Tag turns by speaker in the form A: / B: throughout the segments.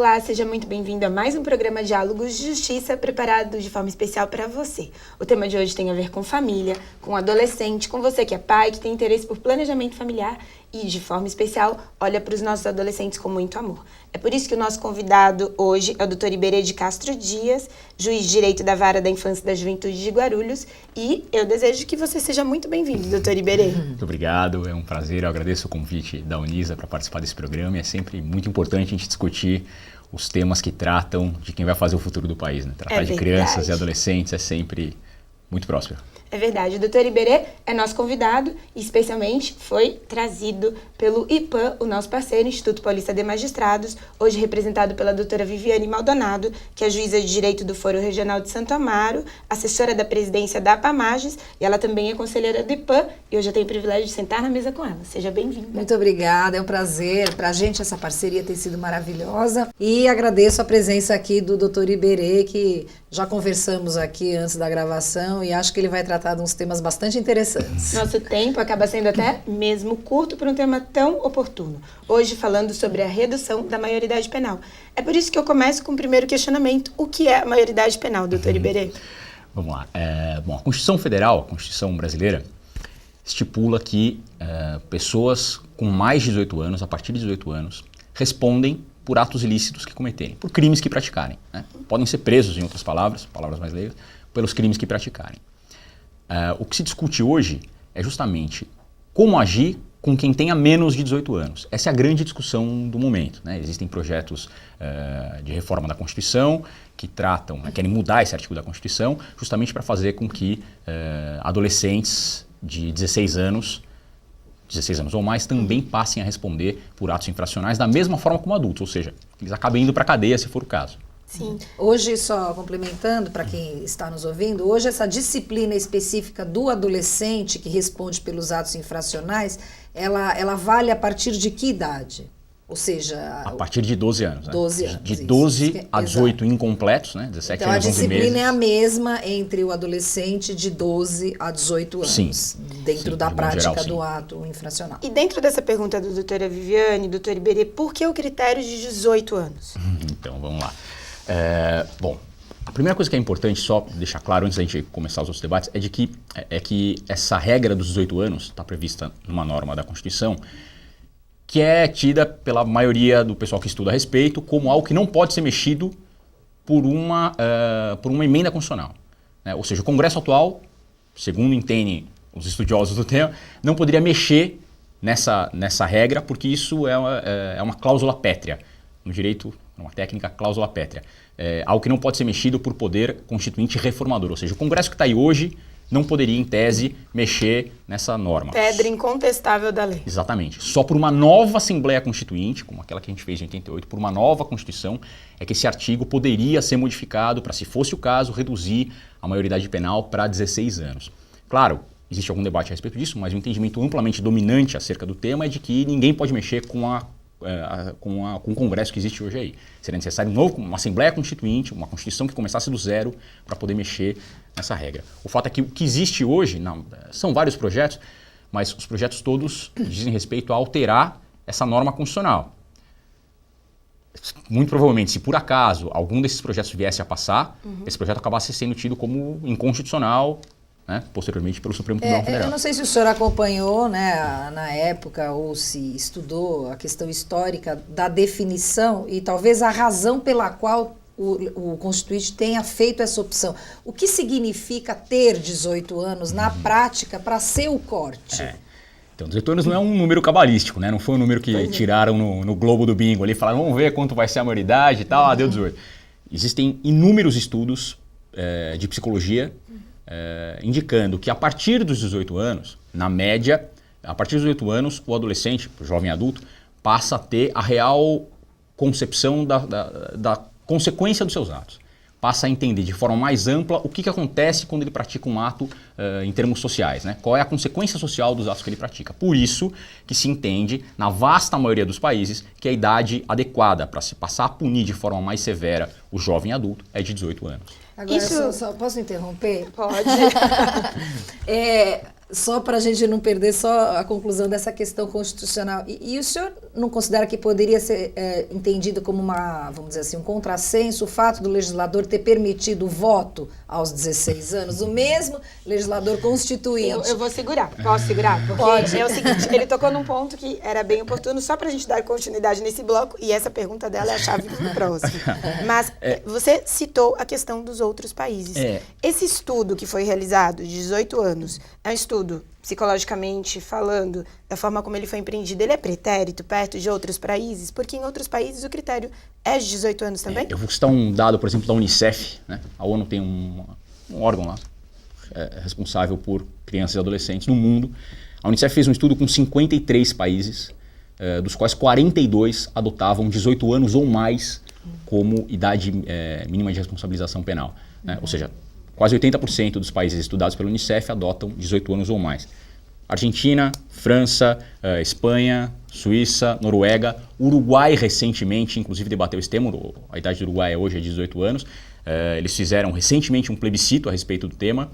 A: Olá, seja muito bem-vindo a mais um programa Diálogos de Justiça preparado de forma especial para você. O tema de hoje tem a ver com família, com adolescente, com você que é pai, que tem interesse por planejamento familiar e, de forma especial, olha para os nossos adolescentes com muito amor. É por isso que o nosso convidado hoje é o Dr. Iberê de Castro Dias, juiz de Direito da Vara da Infância e da Juventude de Guarulhos, e eu desejo que você seja muito bem-vindo, Dr. Iberê.
B: Muito obrigado, é um prazer, eu agradeço o convite da Unisa para participar desse programa e é sempre muito importante a gente discutir os temas que tratam de quem vai fazer o futuro do país, né? Tratar de crianças e adolescentes é sempre muito próspero.
A: É verdade, o Dr. Iberê é nosso convidado e especialmente foi trazido pelo IPAM, o nosso parceiro, Instituto Paulista de Magistrados, hoje representado pela doutora Viviane Maldonado, que é juíza de Direito do Foro Regional de Santo Amaro, assessora da presidência da APAMages, e ela também é conselheira do IPAM, e hoje eu tenho o privilégio de sentar na mesa com ela. Seja bem-vinda.
C: Muito obrigada, é um prazer. Pra gente essa parceria tem sido maravilhosa e agradeço a presença aqui do Dr. Iberê, que já conversamos aqui antes da gravação e acho que ele vai tratar de uns temas bastante interessantes.
A: Nosso tempo acaba sendo até mesmo curto para um tema tão oportuno. Hoje falando sobre a redução da maioridade penal. É por isso que eu começo com o primeiro questionamento. O que é a maioridade penal, doutor Iberê?
B: Vamos lá. Bom, a Constituição Federal, a Constituição brasileira, estipula que pessoas com mais de 18 anos, a partir de 18 anos, respondem por atos ilícitos que cometerem, por crimes que praticarem, né? Podem ser presos, em outras palavras mais leigas, pelos crimes que praticarem. O que se discute hoje é justamente como agir com quem tenha menos de 18 anos. Essa é a grande discussão do momento, né? Existem projetos de reforma da Constituição que querem mudar esse artigo da Constituição justamente para fazer com que adolescentes de 16 anos ou mais também passem a responder por atos infracionais da mesma forma como adultos, ou seja, eles acabem indo para a cadeia se for o caso.
C: Sim. Hoje, só complementando para quem está nos ouvindo, hoje essa disciplina específica do adolescente que responde pelos atos infracionais, ela vale a partir de que idade? Ou seja...
B: A partir de 12 anos.
C: 12 anos.
B: De 12 a 18 incompletos, né? 17
C: então,
B: anos, 11 meses.
C: Então a disciplina é a mesma entre o adolescente de 12 a 18 anos.
B: Sim.
C: Dentro da
B: de
C: prática
B: geral,
C: do ato infracional.
A: E dentro dessa pergunta da doutora Viviane, doutor Iberê, por que o critério de 18 anos?
B: Então, vamos lá. Bom, a primeira coisa que é importante só deixar claro antes da gente começar os outros debates é que essa regra dos 18 anos está prevista numa norma da Constituição que é tida pela maioria do pessoal que estuda a respeito como algo que não pode ser mexido por uma emenda constitucional, né? Ou seja, o Congresso atual, segundo entendem os estudiosos do tema, não poderia mexer nessa regra porque isso é uma cláusula pétrea. No direito, uma técnica, cláusula pétrea. Algo que não pode ser mexido por poder constituinte reformador. Ou seja, o Congresso que está aí hoje não poderia, em tese, mexer nessa norma.
A: Pedra incontestável da lei.
B: Exatamente. Só por uma nova Assembleia Constituinte, como aquela que a gente fez em 88, por uma nova Constituição, é que esse artigo poderia ser modificado para, se fosse o caso, reduzir a maioridade penal para 16 anos. Claro, existe algum debate a respeito disso, mas o entendimento amplamente dominante acerca do tema é de que ninguém pode mexer com o Congresso que existe hoje aí. Seria necessário uma Assembleia Constituinte, uma Constituição que começasse do zero para poder mexer nessa regra. O fato é que o que existe hoje, são vários projetos, mas os projetos todos dizem respeito a alterar essa norma constitucional. Muito provavelmente, se por acaso algum desses projetos viesse a passar, esse projeto acabasse sendo tido como inconstitucional, né, posteriormente pelo Supremo Tribunal Federal.
C: Eu não sei se o senhor acompanhou, né, na época, ou se estudou a questão histórica da definição e talvez a razão pela qual o Constituinte tenha feito essa opção. O que significa ter 18 anos na prática para ser o corte?
B: Então, 18 anos não é um número cabalístico, né? Não foi um número que tiraram no Globo do Bingo ali, falaram, vamos ver quanto vai ser a maioridade e tal, deu 18. Existem inúmeros estudos de psicologia indicando que a partir dos 18 anos, na média, a partir dos 18 anos, o adolescente, o jovem adulto, passa a ter a real concepção da consequência dos seus atos. Passa a entender de forma mais ampla o que acontece quando ele pratica um ato em termos sociais, né? Qual é a consequência social dos atos que ele pratica. Por isso que se entende, na vasta maioria dos países, que a idade adequada para se passar a punir de forma mais severa o jovem adulto é de 18 anos.
C: Agora, só posso interromper?
A: Pode.
C: Só para a gente não perder só a conclusão dessa questão constitucional. E o senhor não considera que poderia ser entendido como vamos dizer assim, um contrassenso o fato do legislador ter permitido o voto aos 16 anos? O mesmo legislador constituinte.
A: Eu vou segurar. Posso segurar? Porque
C: Pode.
A: É o seguinte, ele tocou num ponto que era bem oportuno, só para a gente dar continuidade nesse bloco, e essa pergunta dela é a chave do próximo. Mas você citou a questão dos outros países. Esse estudo que foi realizado, de 18 anos, é um estudo, psicologicamente falando, da forma como ele foi empreendido, ele é pretérito perto de outros países? Porque em outros países o critério é de 18 anos também?
B: Eu vou citar um dado, por exemplo, da Unicef, né? A ONU tem um órgão lá responsável por crianças e adolescentes no mundo. A Unicef fez um estudo com 53 países, dos quais 42 adotavam 18 anos ou mais como idade mínima de responsabilização penal, né? Ou seja, quase 80% dos países estudados pela Unicef adotam 18 anos ou mais. Argentina, França, Espanha, Suíça, Noruega, Uruguai recentemente, inclusive debateu esse tema, a idade do Uruguai hoje é 18 anos. Eles fizeram recentemente um plebiscito a respeito do tema,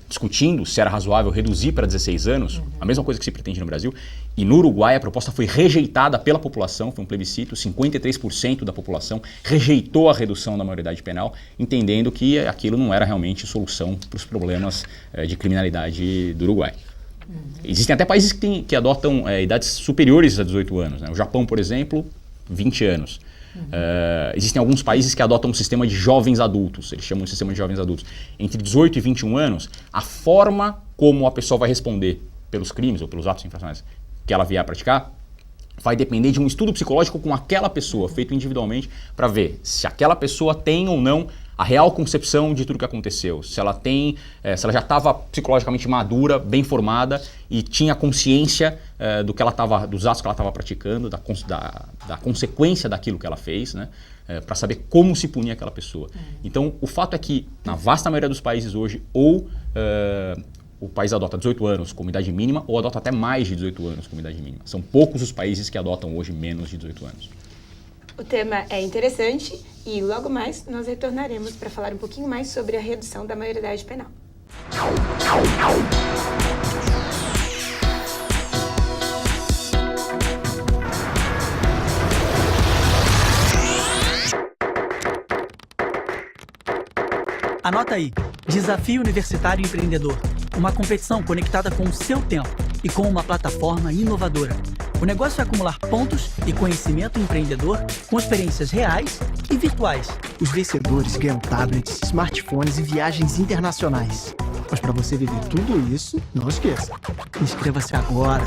B: discutindo se era razoável reduzir para 16 anos, a mesma coisa que se pretende no Brasil. E no Uruguai a proposta foi rejeitada pela população, foi um plebiscito, 53% da população rejeitou a redução da maioridade penal, entendendo que aquilo não era realmente solução para os problemas de criminalidade do Uruguai. Existem até países que adotam idades superiores a 18 anos, né? O Japão, por exemplo, 20 anos. Existem alguns países que adotam um sistema de jovens adultos, eles chamam de sistema de jovens adultos. Entre 18 e 21 anos, a forma como a pessoa vai responder pelos crimes ou pelos atos infracionais que ela vier a praticar vai depender de um estudo psicológico com aquela pessoa, feito individualmente, para ver se aquela pessoa tem ou não a real concepção de tudo que aconteceu, se ela já estava psicologicamente madura, bem formada e tinha consciência dos atos que ela estava praticando, da consequência daquilo que ela fez, né, para saber como se punir aquela pessoa. Então, o fato é que, na vasta maioria dos países hoje, o país adota 18 anos como idade mínima ou adota até mais de 18 anos como idade mínima. São poucos os países que adotam hoje menos de 18 anos.
A: O tema é interessante e logo mais nós retornaremos para falar um pouquinho mais sobre a redução da maioridade penal.
D: Anota aí, Desafio Universitário Empreendedor, uma competição conectada com o seu tempo e com uma plataforma inovadora. O negócio é acumular pontos e conhecimento empreendedor com experiências reais e virtuais.
E: Os vencedores ganham tablets, smartphones e viagens internacionais. Mas para você viver tudo isso, não esqueça.
D: Inscreva-se agora.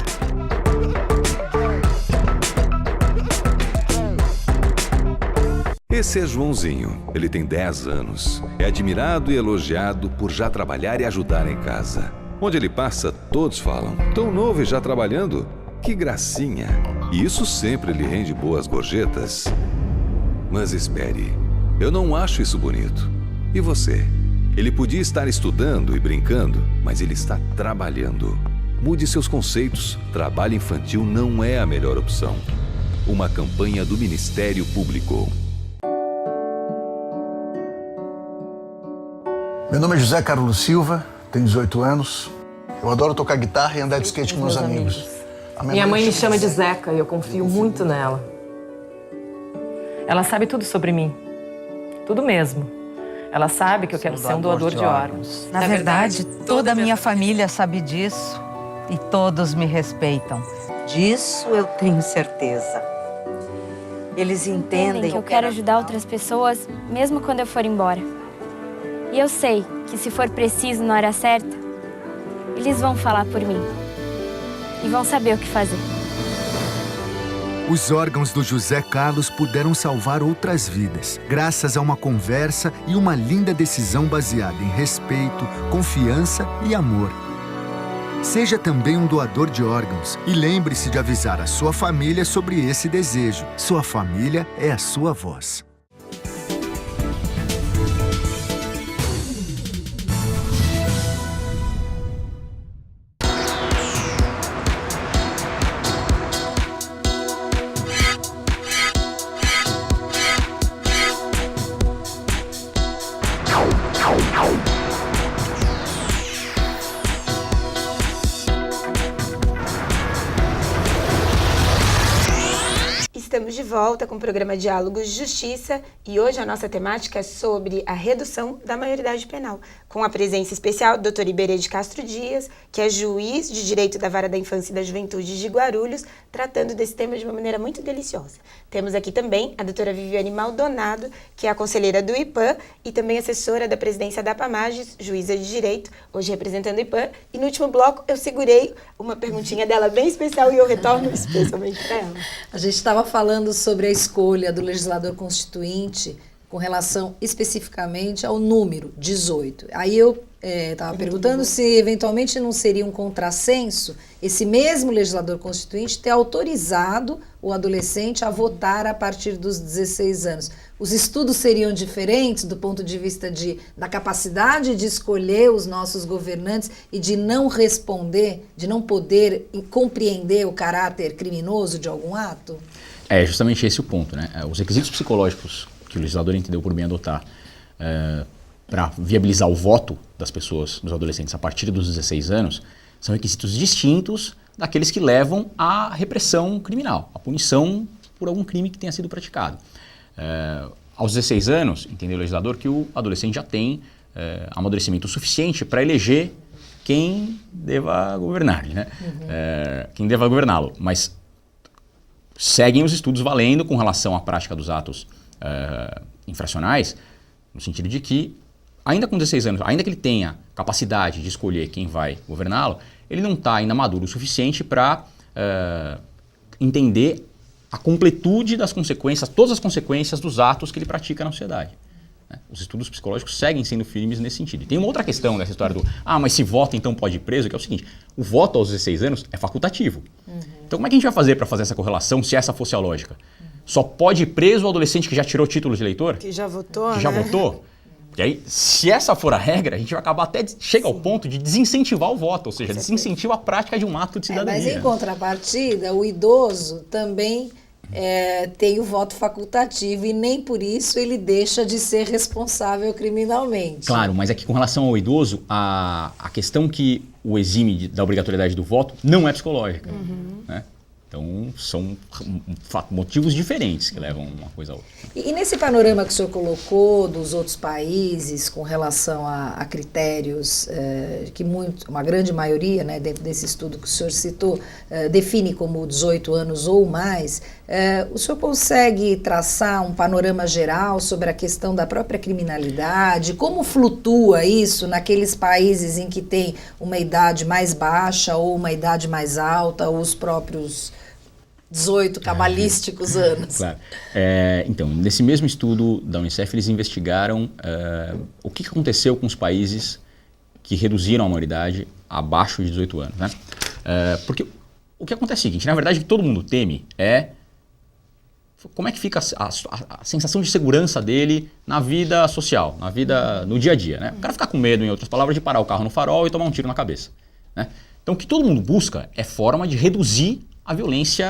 F: Esse é Joãozinho. Ele tem 10 anos. É admirado e elogiado por já trabalhar e ajudar em casa. Onde ele passa, todos falam: tão novo e já trabalhando? Que gracinha! E isso sempre lhe rende boas gorjetas. Mas espere, eu não acho isso bonito. E você? Ele podia estar estudando e brincando, mas ele está trabalhando. Mude seus conceitos. Trabalho infantil não é a melhor opção. Uma campanha do Ministério Público.
G: Meu nome é José Carlos Silva, tenho 18 anos. Eu adoro tocar guitarra e andar de skate com meus amigos.
H: Minha mãe me chama de Zeca e eu confio muito nela. Ela sabe tudo sobre mim. Tudo mesmo. Ela sabe que eu quero ser um doador de órgãos.
I: Na verdade, toda a minha família sabe disso e todos me respeitam. Disso eu tenho certeza. Eles entendem
J: que eu quero ajudar outras pessoas, mesmo quando eu for embora. E eu sei que se for preciso na hora certa, eles vão falar por mim. E vão saber o que fazer.
K: Os órgãos do José Carlos puderam salvar outras vidas, graças a uma conversa e uma linda decisão baseada em respeito, confiança e amor. Seja também um doador de órgãos e lembre-se de avisar a sua família sobre esse desejo. Sua família é a sua voz.
A: volta com o programa Diálogos de Justiça e hoje a nossa temática é sobre a redução da maioridade penal, com a presença especial do Dr. Iberê de Castro Dias, que é juiz de Direito da Vara da Infância e da Juventude de Guarulhos, tratando desse tema de uma maneira muito deliciosa. Temos aqui também a doutora Viviane Maldonado, que é a conselheira do IPAM e também assessora da presidência da APAMAGES, juíza de Direito, hoje representando o IPAM. E no último bloco eu segurei uma perguntinha dela bem especial e eu retorno especialmente para ela.
C: A gente estava falando sobre a escolha do legislador constituinte com relação especificamente ao número 18. Aí eu estava perguntando se eventualmente não seria um contrassenso esse mesmo legislador constituinte ter autorizado o adolescente a votar a partir dos 16 anos. Os estudos seriam diferentes do ponto de vista da capacidade de escolher os nossos governantes e de não responder, de não poder compreender o caráter criminoso de algum ato?
B: É justamente esse o ponto, né? Os requisitos psicológicos que o legislador entendeu por bem adotar para viabilizar o voto das pessoas, dos adolescentes, a partir dos 16 anos, são requisitos distintos daqueles que levam à repressão criminal, à punição por algum crime que tenha sido praticado. Aos 16 anos, entendeu o legislador que o adolescente já tem amadurecimento suficiente para eleger quem deva governar, né? Quem deva governá-lo, mas seguem os estudos valendo com relação à prática dos atos infracionais, no sentido de que, ainda com 16 anos, ainda que ele tenha capacidade de escolher quem vai governá-lo, ele não está ainda maduro o suficiente para entender a completude das consequências, todas as consequências dos atos que ele pratica na sociedade. Os estudos psicológicos seguem sendo firmes nesse sentido. E tem uma outra questão nessa história do mas se vota então pode ir preso, que é o seguinte, o voto aos 16 anos é facultativo. Então como é que a gente vai fazer para fazer essa correlação se essa fosse a lógica? Só pode ir preso o adolescente que já tirou título de eleitor?
A: Que já votou,
B: Que já votou? Porque aí, se essa for a regra, a gente vai acabar até, chega ao ponto de desincentivar o voto, ou seja, desincentiva a prática de um ato de cidadania.
C: Mas em contrapartida, o idoso também tem o voto facultativo e nem por isso ele deixa de ser responsável criminalmente.
B: Claro, mas é que com relação ao idoso, a questão que o exime da obrigatoriedade do voto não é psicológica. Né? Então, são motivos diferentes que levam uma coisa a outra.
C: E nesse panorama que o senhor colocou dos outros países com relação a critérios que uma grande maioria, né, dentro desse estudo que o senhor citou, define como 18 anos ou mais, o senhor consegue traçar um panorama geral sobre a questão da própria criminalidade? Como flutua isso naqueles países em que tem uma idade mais baixa ou uma idade mais alta, ou os próprios 18 cabalísticos anos?
B: Claro. Então, nesse mesmo estudo da Unicef, eles investigaram o que aconteceu com os países que reduziram a maioridade abaixo de 18 anos. Né? Porque o que acontece é o seguinte, na verdade, o que todo mundo teme é como é que fica a sensação de segurança dele na vida social, no dia a dia. Né? O cara fica com medo, em outras palavras, de parar o carro no farol e tomar um tiro na cabeça. Né? Então, o que todo mundo busca é forma de reduzir a violência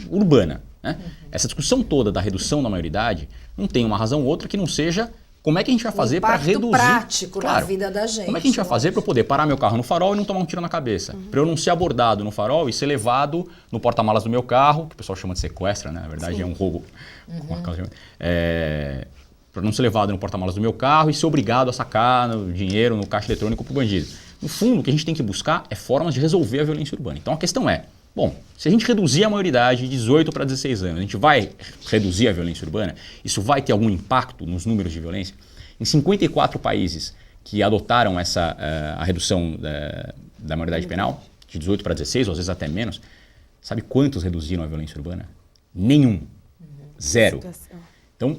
B: urbana. Né? Essa discussão toda da redução da maioridade não tem uma razão ou outra que não seja como é que a gente vai fazer para reduzir...
C: prático na vida da gente.
B: Como é que a gente vai fazer para eu poder parar meu carro no farol e não tomar um tiro na cabeça? Para eu não ser abordado no farol e ser levado no porta-malas do meu carro, que o pessoal chama de sequestro, né? Na verdade é um roubo. Para não ser levado no porta-malas do meu carro e ser obrigado a sacar o dinheiro no caixa eletrônico para o bandido. No fundo, o que a gente tem que buscar é formas de resolver a violência urbana. Então a questão é, bom, se a gente reduzir a maioridade de 18 para 16 anos, a gente vai reduzir a violência urbana? Isso vai ter algum impacto nos números de violência? Em 54 países que adotaram a redução da maioridade penal, de 18 para 16, ou às vezes até menos, sabe quantos reduziram a violência urbana? Nenhum. Zero. Então,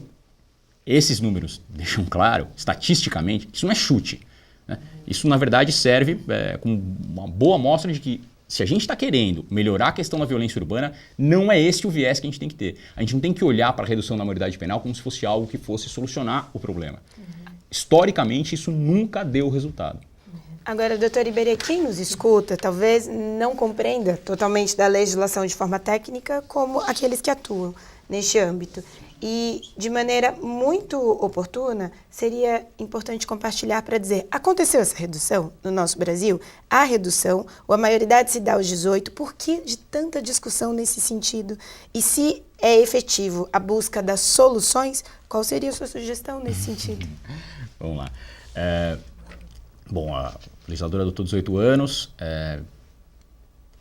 B: esses números deixam claro, estatisticamente, que isso não é chute. Né? Isso, na verdade, serve como uma boa amostra de que se a gente está querendo melhorar a questão da violência urbana, não é esse o viés que a gente tem que ter. A gente não tem que olhar para a redução da maioridade penal como se fosse algo que fosse solucionar o problema. Historicamente, isso nunca deu resultado.
A: Agora, doutor Iberê, quem nos escuta talvez não compreenda totalmente da legislação de forma técnica como aqueles que atuam neste âmbito. E, de maneira muito oportuna, seria importante compartilhar para dizer: aconteceu essa redução no nosso Brasil? Há redução, ou a maioridade se dá aos 18, por que de tanta discussão nesse sentido? E se é efetivo a busca das soluções, qual seria a sua sugestão nesse sentido?
B: Vamos lá. Bom, a legisladora adotou 18 anos,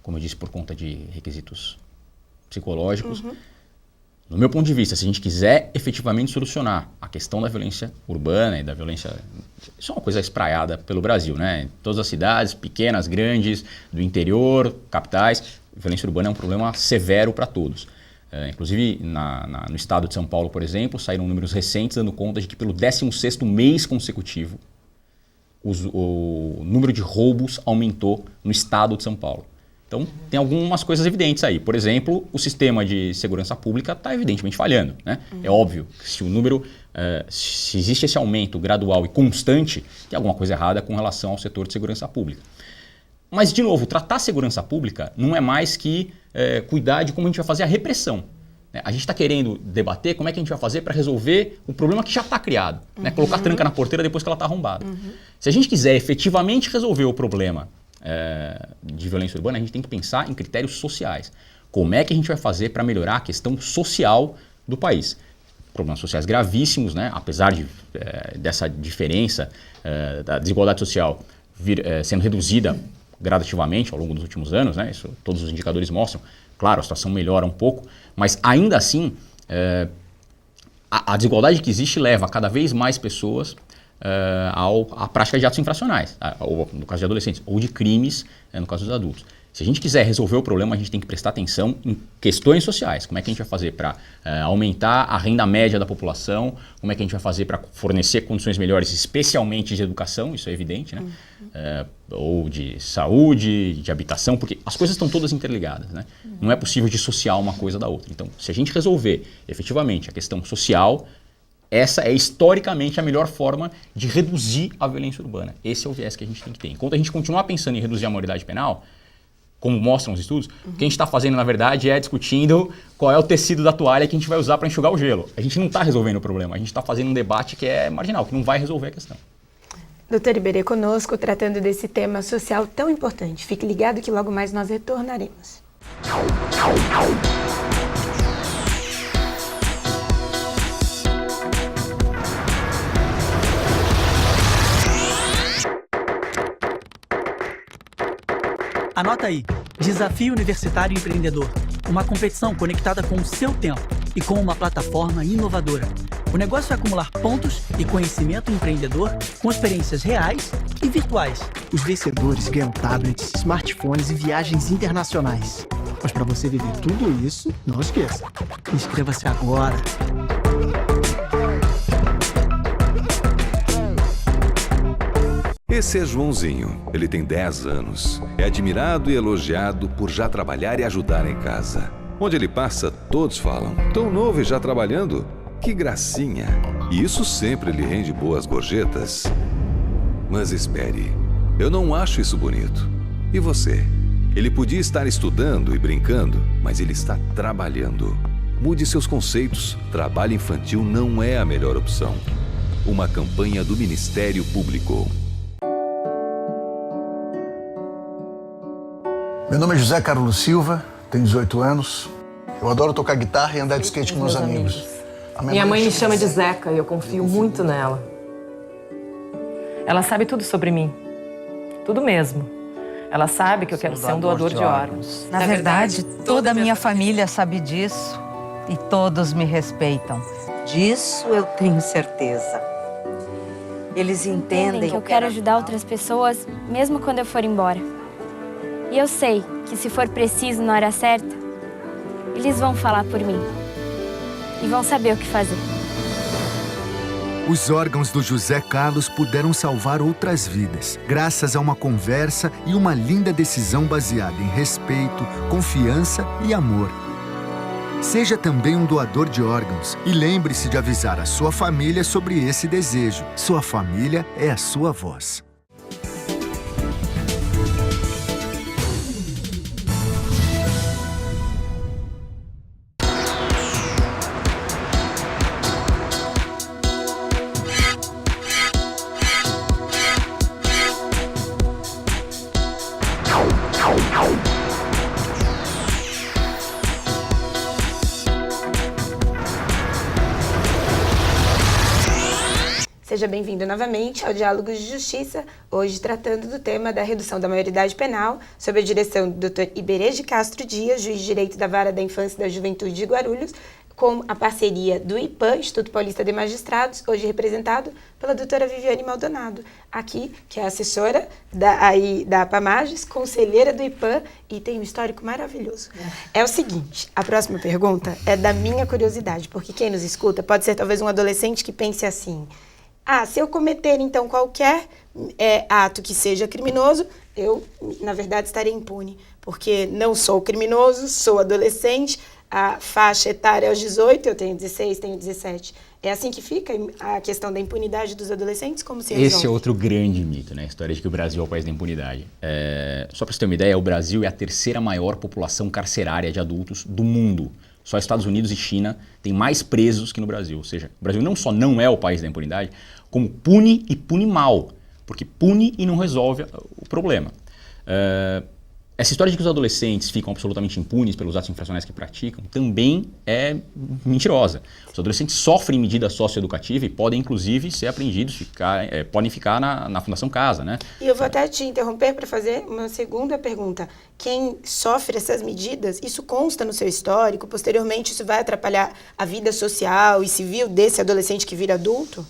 B: como eu disse, por conta de requisitos psicológicos. No meu ponto de vista, se a gente quiser efetivamente solucionar a questão da violência urbana e da violência... Isso é uma coisa espraiada pelo Brasil, né? Em todas as cidades, pequenas, grandes, do interior, capitais, violência urbana é um problema severo para todos. Inclusive, no estado de São Paulo, por exemplo, saíram números recentes dando conta de que pelo 16º mês consecutivo, o número de roubos aumentou no estado de São Paulo. Então, tem algumas coisas evidentes aí. Por exemplo, o sistema de segurança pública está evidentemente falhando, né? É óbvio que se o número, se existe esse aumento gradual e constante, tem alguma coisa errada com relação ao setor de segurança pública. Mas, de novo, tratar a segurança pública não é mais que cuidar de como a gente vai fazer a repressão. A gente está querendo debater como é que a gente vai fazer para resolver o problema que já está criado. Né? Colocar tranca na porteira depois que ela está arrombada. Se a gente quiser efetivamente resolver o problema de violência urbana, a gente tem que pensar em critérios sociais. Como é que a gente vai fazer para melhorar a questão social do país? Problemas sociais gravíssimos, né? Apesar dessa diferença da desigualdade social sendo reduzida gradativamente ao longo dos últimos anos, né? Isso todos os indicadores mostram. Claro, a situação melhora um pouco, mas ainda assim a desigualdade que existe leva cada vez mais pessoas à prática de atos infracionais, ou, no caso de adolescentes, ou de crimes, no caso dos adultos. Se a gente quiser resolver o problema, a gente tem que prestar atenção em questões sociais. Como é que a gente vai fazer para aumentar a renda média da população? Como é que a gente vai fazer para fornecer condições melhores, especialmente de educação, isso é evidente, né? Ou de saúde, de habitação, porque as coisas estão todas interligadas, né? Não é possível dissociar uma coisa da outra. Então, se a gente resolver efetivamente a questão social, essa é historicamente a melhor forma de reduzir a violência urbana. Esse é o viés que a gente tem que ter. Enquanto a gente continuar pensando em reduzir a maioridade penal, como mostram os estudos, o que a gente está fazendo, na verdade, é discutindo qual é o tecido da toalha que a gente vai usar para enxugar o gelo. A gente não está resolvendo o problema, a gente está fazendo um debate que é marginal, que não vai resolver a questão.
A: Doutor Iberê conosco, tratando desse tema social tão importante. Fique ligado que logo mais nós retornaremos.
D: Anota aí, Desafio Universitário Empreendedor, uma competição conectada com o seu tempo e com uma plataforma inovadora. O negócio é acumular pontos e conhecimento empreendedor com experiências reais e virtuais.
E: Os vencedores ganham tablets, smartphones e viagens internacionais. Mas para você viver tudo isso, não esqueça, inscreva-se agora.
F: Esse é Joãozinho. Ele tem 10 anos. É admirado e elogiado por já trabalhar e ajudar em casa. Onde ele passa, todos falam: tão novo e já trabalhando? Que gracinha! E isso sempre lhe rende boas gorjetas. Mas espere, eu não acho isso bonito. E você? Ele podia estar estudando e brincando, mas ele está trabalhando. Mude seus conceitos. Trabalho infantil não é a melhor opção. Uma campanha do Ministério Público.
G: Meu nome é José Carlos Silva, tenho 18 anos. Eu adoro tocar guitarra e andar de skate com meus amigos.
H: Minha mãe me chama de Zeca e eu confio muito nela. Ela sabe tudo sobre mim. Tudo mesmo. Ela sabe que eu quero ser um doador de órgãos.
I: Na verdade, toda a minha família sabe disso e todos me respeitam. Disso eu tenho certeza. Eles entendem
J: que eu quero ajudar outras pessoas, mesmo quando eu for embora. E eu sei que se for preciso na hora certa, eles vão falar por mim. E vão saber o que fazer.
K: Os órgãos do José Carlos puderam salvar outras vidas, graças a uma conversa e uma linda decisão baseada em respeito, confiança e amor. Seja também um doador de órgãos e lembre-se de avisar a sua família sobre esse desejo. Sua família é a sua voz.
A: seja bem-vindo novamente ao Diálogos de Justiça, hoje tratando do tema da redução da maioridade penal, sob a direção do Dr. Iberê de Castro Dias, juiz de direito da Vara da Infância e da Juventude de Guarulhos, com a parceria do IPAM, Instituto Paulista de Magistrados, hoje representado pela doutora Viviane Maldonado, aqui, que é assessora da PAMAGES, conselheira do IPAM e tem um histórico maravilhoso. É o seguinte, a próxima pergunta é da minha curiosidade, porque quem nos escuta pode ser talvez um adolescente que pense assim, se eu cometer então qualquer ato que seja criminoso, eu, na verdade, estarei impune, porque não sou criminoso, sou adolescente, a faixa etária é aos 18, eu tenho 16, tenho 17. É assim que fica a questão da impunidade dos adolescentes? Como se resolve?
B: Esse é outro grande mito, né? A história de que o Brasil é o país da impunidade. Só para você ter uma ideia, o Brasil é a terceira maior população carcerária de adultos do mundo. Só Estados Unidos e China têm mais presos que no Brasil. Ou seja, o Brasil não só não é o país da impunidade, como pune e pune mal. Porque pune e não resolve o problema. Essa história de que os adolescentes ficam absolutamente impunes pelos atos infracionais que praticam também é mentirosa. Os adolescentes sofrem medida socioeducativa e podem, inclusive, ser apreendidos, podem ficar na Fundação Casa, né?
A: E eu vou até te interromper para fazer uma segunda pergunta. Quem sofre essas medidas, isso consta no seu histórico? Posteriormente, isso vai atrapalhar a vida social e civil desse adolescente que vira adulto?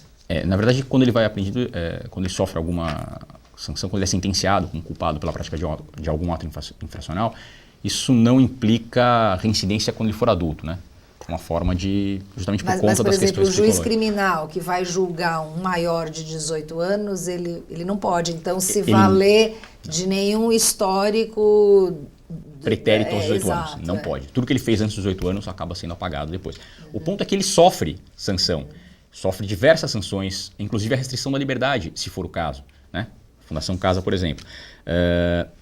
B: Na verdade, quando ele vai apreendido, quando ele sofre alguma sanção, quando ele é sentenciado como culpado pela prática de algum ato infracional, isso não implica reincidência quando ele for adulto, né? Uma forma de, justamente por conta das questões psicológicas.
C: Mas, por exemplo, o juiz criminal que vai julgar um maior de 18 anos, ele não pode, então, se valer de nenhum histórico
B: pretérito aos 18 anos. Não pode. Tudo que ele fez antes dos 18 anos acaba sendo apagado depois. O ponto é que ele sofre sanção, sofre diversas sanções, inclusive a restrição da liberdade, se for o caso, né? Fundação Casa, por exemplo.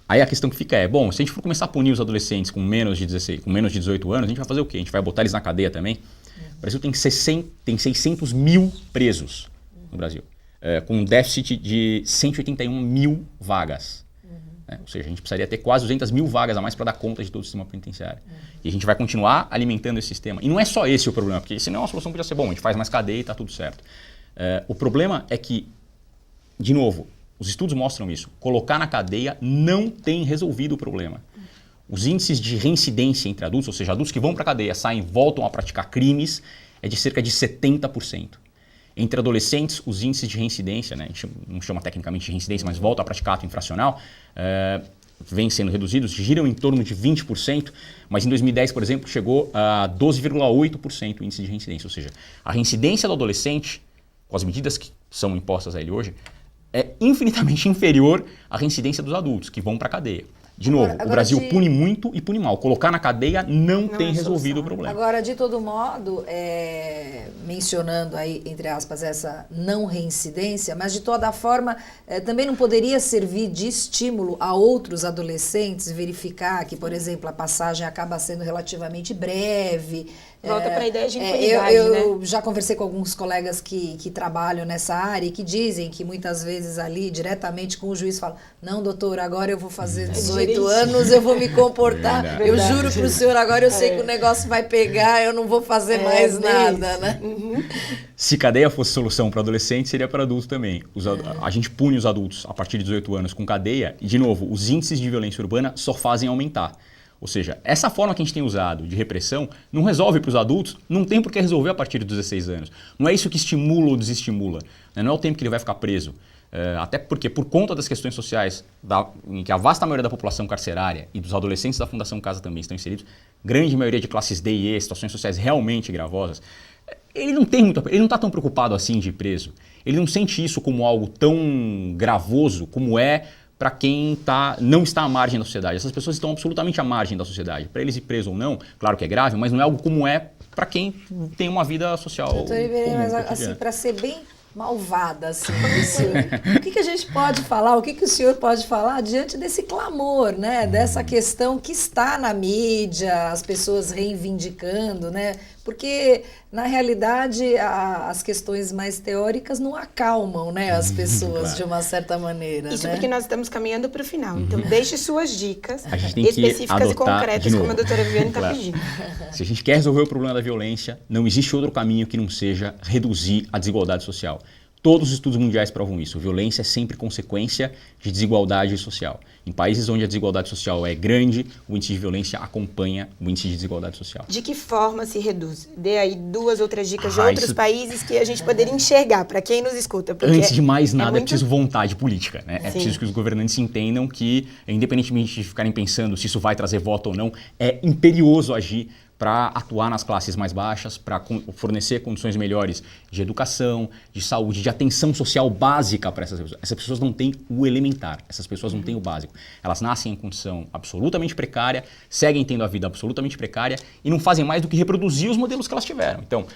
B: Aí a questão que fica bom, se a gente for começar a punir os adolescentes com menos de 18 anos, a gente vai fazer o quê? A gente vai botar eles na cadeia também? O Brasil tem 600 mil presos no Brasil, com um déficit de 181 mil vagas. Ou seja, a gente precisaria ter quase 200 mil vagas a mais para dar conta de todo o sistema penitenciário. E a gente vai continuar alimentando esse sistema. E não é só esse o problema, porque senão a solução podia ser, bom, a gente faz mais cadeia e está tudo certo. O problema é que, de novo, os estudos mostram isso. Colocar na cadeia não tem resolvido o problema. Os índices de reincidência entre adultos, ou seja, adultos que vão para a cadeia, saem, voltam a praticar crimes, é de cerca de 70%. Entre adolescentes, os índices de reincidência, né, a gente não chama tecnicamente de reincidência, mas volta a praticar ato infracional, vêm sendo reduzidos, giram em torno de 20%, mas em 2010, por exemplo, chegou a 12,8% o índice de reincidência. Ou seja, a reincidência do adolescente, com as medidas que são impostas a ele hoje, é infinitamente inferior à reincidência dos adultos, que vão para a cadeia. De novo, o Brasil pune muito e pune mal. Colocar na cadeia não tem resolvido o problema.
C: Agora, de todo modo, mencionando aí, entre aspas, essa não reincidência, mas de toda forma, também não poderia servir de estímulo a outros adolescentes verificar que, por exemplo, a passagem acaba sendo relativamente breve.
A: Volta para a ideia de impunidade,
C: eu já conversei com alguns colegas que trabalham nessa área e que dizem que muitas vezes ali, diretamente com o juiz, falam, não, doutor, agora eu vou fazer 18 anos, eu vou me comportar, verdade. Eu juro para o senhor, agora eu sei que o negócio vai pegar, eu não vou fazer mais nada, né?
B: Se cadeia fosse solução para adolescente, seria para adultos também. A gente pune os adultos a partir de 18 anos com cadeia e, de novo, os índices de violência urbana só fazem aumentar. Ou seja, essa forma que a gente tem usado de repressão não resolve para os adultos, não tem por que resolver a partir dos 16 anos. Não é isso que estimula ou desestimula, né? Não é o tempo que ele vai ficar preso. Até porque, por conta das questões sociais, em que a vasta maioria da população carcerária e dos adolescentes da Fundação Casa também estão inseridos, grande maioria de classes D e E, situações sociais realmente gravosas, ele não está tão preocupado assim de ir preso. Ele não sente isso como algo tão gravoso como é para quem não está à margem da sociedade. Essas pessoas estão absolutamente à margem da sociedade. Para eles ir preso ou não, claro que é grave, mas não é algo como é para quem tem uma vida social.
C: Doutor Iberê, mas assim, para ser bem malvada, assim, o que a gente pode falar, o que o senhor pode falar diante desse clamor, né? Dessa questão que está na mídia, as pessoas reivindicando, né? Porque, na realidade, as questões mais teóricas não acalmam, né, as pessoas, claro, de uma certa maneira.
A: Isso,
C: né?
A: Porque nós estamos caminhando para o final. Então, deixe suas dicas
B: específicas
A: e concretas, como a doutora Viviane está
B: claro.
A: pedindo.
B: Se a gente quer resolver o problema da violência, não existe outro caminho que não seja reduzir a desigualdade social. Todos os estudos mundiais provam isso. Violência é sempre consequência de desigualdade social. Em países onde a desigualdade social é grande, o índice de violência acompanha o índice de desigualdade social.
A: De que forma se reduz? Dê aí 2 outras dicas de outros países que a gente poderia enxergar, para quem nos escuta.
B: Antes de mais nada, é preciso vontade política, né? É preciso que os governantes entendam que, independentemente de ficarem pensando se isso vai trazer voto ou não, é imperioso agir para atuar nas classes mais baixas, para fornecer condições melhores de educação, de saúde, de atenção social básica para essas pessoas. Essas pessoas não têm o elementar, essas pessoas não têm o básico. Elas nascem em condição absolutamente precária, seguem tendo a vida absolutamente precária e não fazem mais do que reproduzir os modelos que elas tiveram. Então,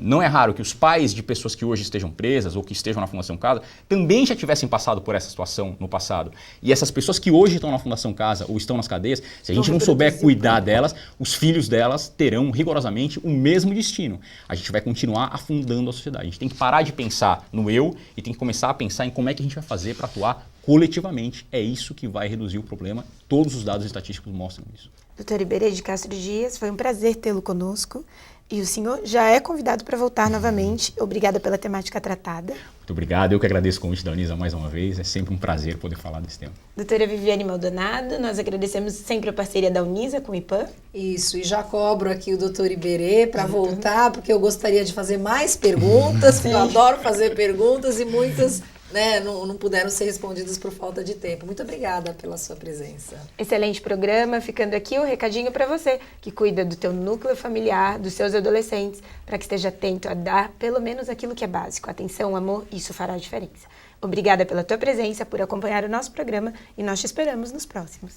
B: não é raro que os pais de pessoas que hoje estejam presas ou que estejam na Fundação Casa também já tivessem passado por essa situação no passado. E essas pessoas que hoje estão na Fundação Casa ou estão nas cadeias, se a gente não souber cuidar delas, os filhos delas terão rigorosamente o mesmo destino. A gente vai continuar afundando a sociedade. A gente tem que parar de pensar no eu e tem que começar a pensar em como é que a gente vai fazer para atuar coletivamente. É isso que vai reduzir o problema. Todos os dados estatísticos mostram isso.
A: Doutor Iberê de Castro Dias, foi um prazer tê-lo conosco. E o senhor já é convidado para voltar novamente. Obrigada pela temática tratada.
B: Muito obrigado. Eu que agradeço o convite da Unisa mais uma vez. É sempre um prazer poder falar desse tema.
A: Doutora Viviane Maldonado, nós agradecemos sempre a parceria da Unisa com o IPAM.
C: Isso, e já cobro aqui o doutor Iberê para voltar, porque eu gostaria de fazer mais perguntas, eu adoro fazer perguntas e muitas, né, não puderam ser respondidas por falta de tempo. Muito obrigada pela sua presença.
A: Excelente programa. Ficando aqui o recadinho para você, que cuida do teu núcleo familiar, dos seus adolescentes, para que esteja atento a dar pelo menos aquilo que é básico. Atenção, amor, isso fará a diferença. Obrigada pela tua presença, por acompanhar o nosso programa e nós te esperamos nos próximos.